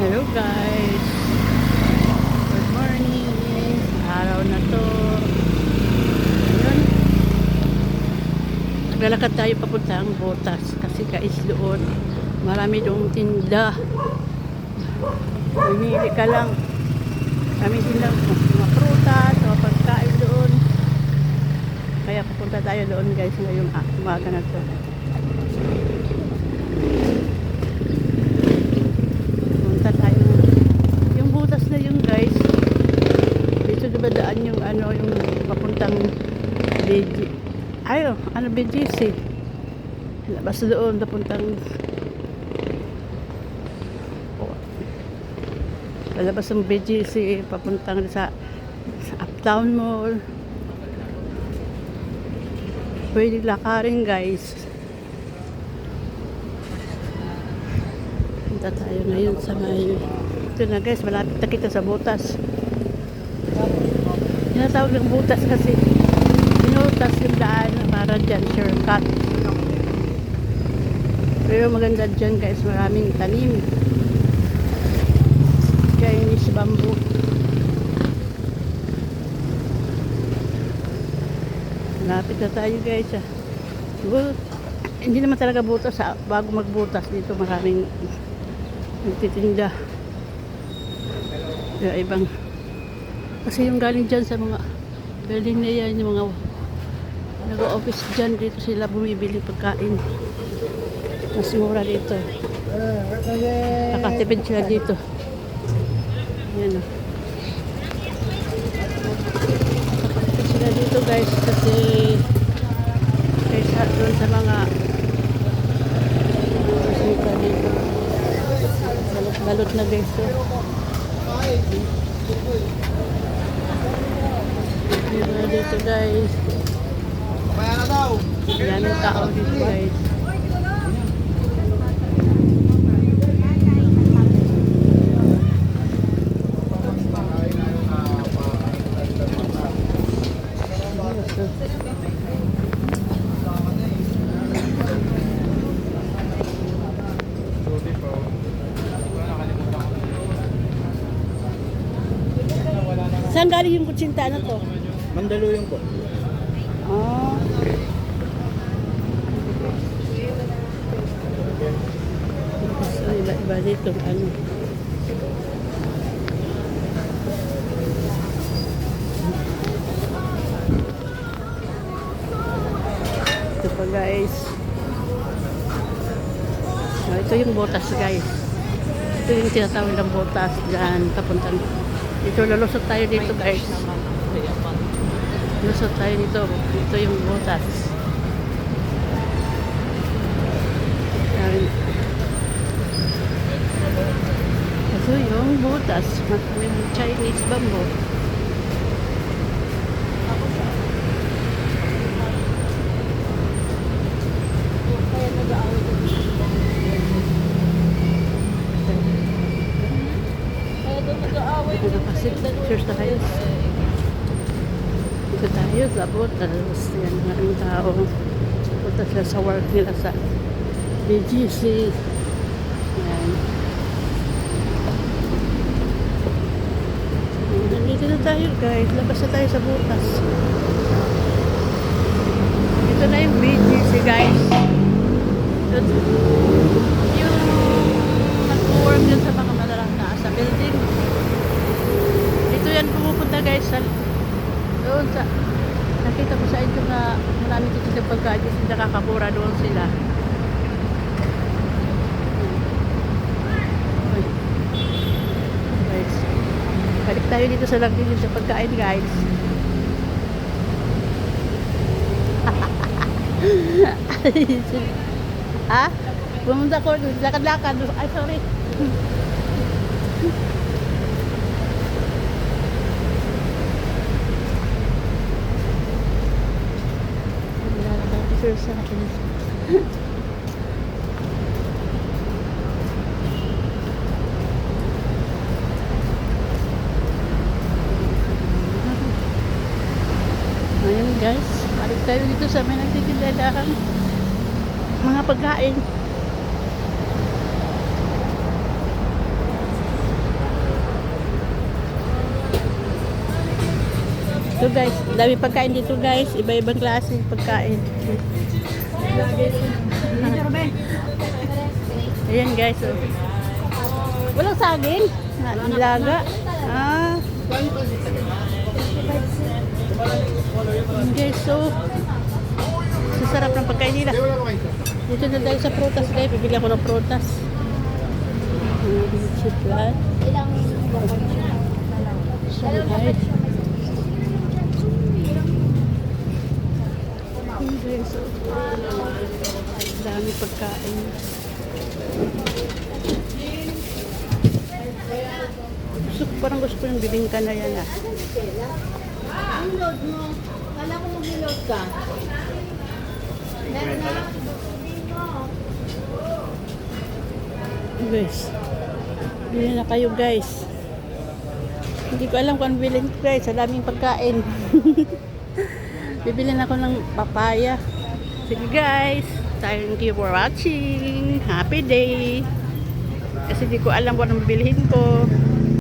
Hello guys, good morning. Araw na to. Ayun, naglalakad tayo papunta ang Botas kasi guys doon marami doong tinda. Pumili ka lang. Kami din lang mga prutas o pagkain doon. Kaya papunta tayo doon guys ngayong umaga na to. Punta tayo. Yung Botas na yun guys. Dito diba daan yung yung papuntang BG. Ayo, BGC. Labas doon papuntang palabas ng BGC papuntang sa Uptown Mall. Pwede lakarin guys. Punta tayo ngayon sa may ito na guys, malapit na kita sa Botas. Tinatawag ng Botas kasi pinutas yung daan para dyan shortcut. Pero maganda dyan guys, maraming tanim. Chinese bamboo. Malapit na tayo guys. Well, hindi naman talaga butas. Bago magbutas dito maraming nagtitinda. Kaya ibang kasi yung galing dyan sa mga building na yan, yung mga nag-office dyan, dito sila bumibili pagkain. Mas mura dito. Nakatipid sila dito. Yan o. Nakatipid sila dito guys kasi kaysa doon sa mga kasita dito. Balot na guys o. Diba dito guys. Yan ang tao dito guys. Saan galing yung kutsinta na to? Mandaluyong po. Oh. So, iba dito ano. Ito pa guys. So, ito yung Botas guys. Ito yung tinatawag ng Botas dyan papuntang. Dito lalusot tayo dito guys. Lusot tayo dito. Ito yung Botas. Ito yung Botas. May Chinese bamboo. Cheers na kayo. Dito tayo sa Botas. Yan, maraming tao. Punta sila sa work nila sa BGC. Yan. Nandito na tayo guys. Labas na tayo sa Botas. Ito na yung BGC guys. Yung nag-work dyan sa mga malarang na sa building. Ito yan pumupunta guys sa doon sa nakita ko sa inyo na marami dito sa pagkain kasi nakakapura doon sila. Guys, balik tayo dito sa lagi dito sa pagkain guys. Ha? Pumunta ko lakad-lakad. Ay sorry. Sure sa akin. Ayan guys, balik tayo dito sa may nagtitindahan mga pagkain. guys, dami pagkain dito guys. Iba-ibang klase pagkain. Ayan guys. Oh. Walang saging? Nilaga? Ah. Ayan guys, so sasarap ng pagkain nila. Dito na tayo sa prutas guys. Bibili ako ng prutas. Chiplat. Shanghai. So, dami pagkain. Parang gusto ko yung bibingka na yan ah. Ang load mo. Kala ko mag-load ka. Meron na. Guys, bili na kayo guys. Hindi ko alam kung ano bilhin ko guys. Sa daming pagkain. Bibili na ako ng papaya. Sige guys. Thank you for watching. Happy day. Kasi hindi ko alam kung anong bilhin ko.